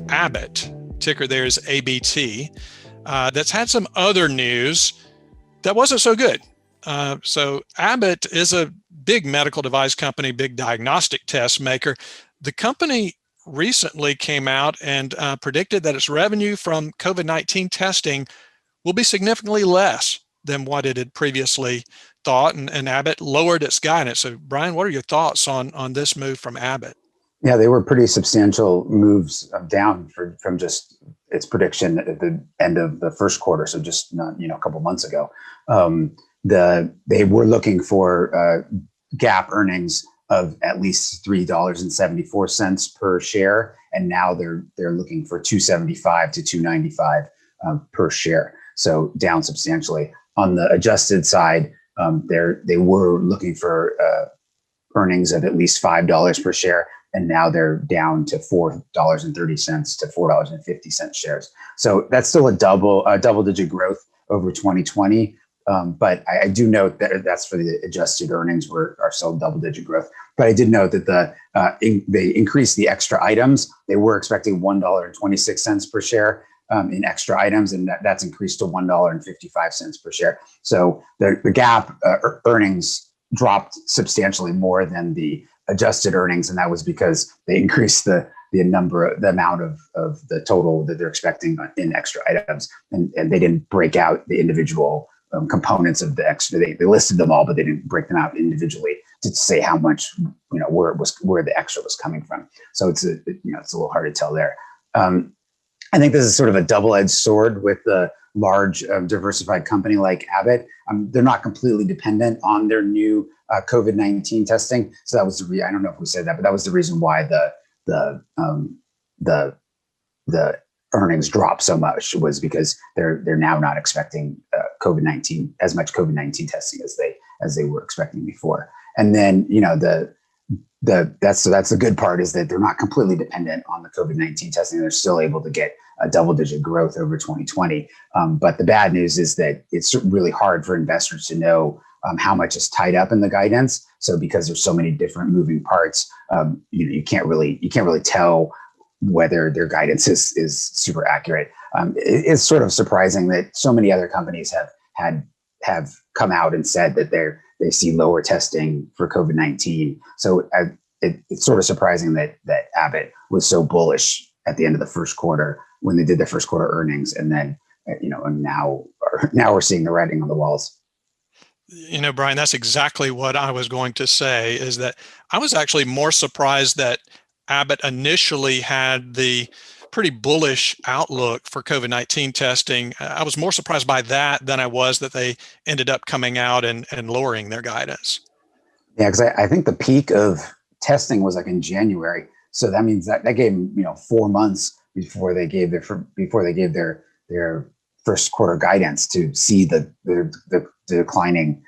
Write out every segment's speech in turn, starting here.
Abbott, ticker there is ABT, that's had some other news that wasn't so good. So Abbott is a big medical device company, big diagnostic test maker. The company recently came out and predicted that its revenue from COVID-19 testing will be significantly less than what it had previously thought, and Abbott lowered its guidance. So Brian, what are your thoughts on this move from Abbott? Yeah, they were pretty substantial moves down from just its prediction at the end of the first quarter. So just a couple months ago, they were looking for GAAP earnings of at least $3.74 per share, and now they're looking for $2.75 to $2.95 per share. So down substantially. On the adjusted side, they were looking for earnings of at least $5 per share, and now they're down to $4.30 to $4.50 shares. So that's still a double-digit growth over 2020. But I do note that that's for the adjusted earnings are still double-digit growth. But I did note that they increased the extra items. They were expecting $1.26 per share in extra items, and that's increased to $1.55 per share. So the GAAP earnings dropped substantially more than the adjusted earnings, and that was because they increased the amount of the total that they're expecting in extra items, and they didn't break out the individual components of the extra. They listed them all, but they didn't break them out individually to say how much, where the extra was coming from. So it's a little hard to tell there. I think this is sort of a double-edged sword with a large diversified company like Abbott. They're not completely dependent on their new COVID-19 testing. So that was I don't know if we said that, but that was the reason why the earnings dropped so much, was because they're now not expecting COVID-19 as much COVID-19 testing as they were expecting before. And then that's the good part, is that they're not completely dependent on the COVID-19 testing. They're still able to get a double-digit growth over 2020. But the bad news is that it's really hard for investors to know how much is tied up in the guidance. So because there's so many different moving parts, you can't really tell whether their guidance is super accurate. It's sort of surprising that so many other companies have come out and said that they see lower testing for COVID-19. So it's sort of surprising that Abbott was so bullish at the end of the first quarter when they did their first quarter earnings, and then and now we're seeing the writing on the walls. Brian, that's exactly what I was going to say, is that I was actually more surprised that Abbott initially had the pretty bullish outlook for COVID-19 testing. I was more surprised by that than I was that they ended up coming out and lowering their guidance. Yeah, because I think the peak of testing was like in January. So that means that gave them 4 months before they gave their first quarter guidance to see the declining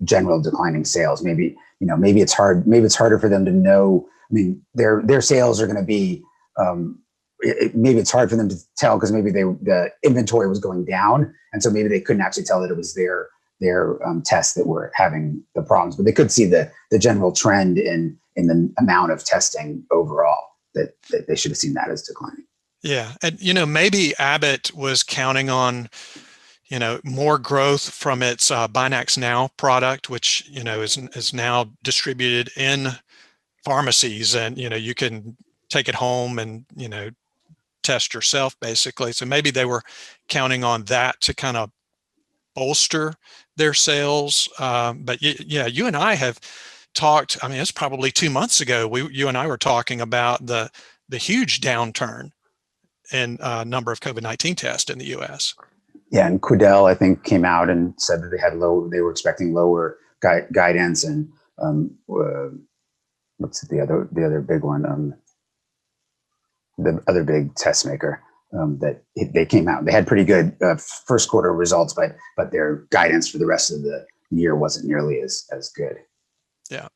general declining sales. Maybe it's hard. Maybe it's harder for them to know. I mean, their sales are going to be. Maybe it's hard for them to tell because maybe the inventory was going down, and so maybe they couldn't actually tell that it was their tests that were having the problems. But they could see the general trend in the amount of testing overall, that they should have seen that as declining. Yeah, and maybe Abbott was counting on more growth from its Binax Now product, which is now distributed in pharmacies, and you can take it home and test yourself, basically. So maybe they were counting on that to kind of bolster their sales. But yeah, you and I have talked. I mean, it's probably 2 months ago. You and I were talking about the huge downturn in number of COVID-19 tests in the U.S. Yeah, and Quidel, I think, came out and said that they were expecting lower guidance, and what's the other big one? The other big test maker that they came out. They had pretty good first quarter results, but their guidance for the rest of the year wasn't nearly as good. Yeah.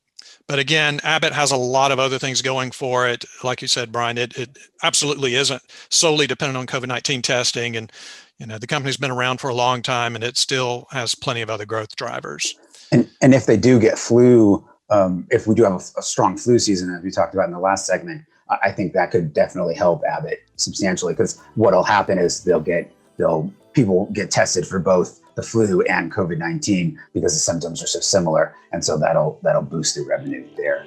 But again, Abbott has a lot of other things going for it. Like you said, Brian, it absolutely isn't solely dependent on COVID-19 testing. And, the company's been around for a long time, and it still has plenty of other growth drivers. And if they do get flu if we do have a strong flu season, as we talked about in the last segment, I think that could definitely help Abbott substantially, because what'll happen is people get tested for both the flu and COVID-19 because the symptoms are so similar, and so that'll boost the revenue there.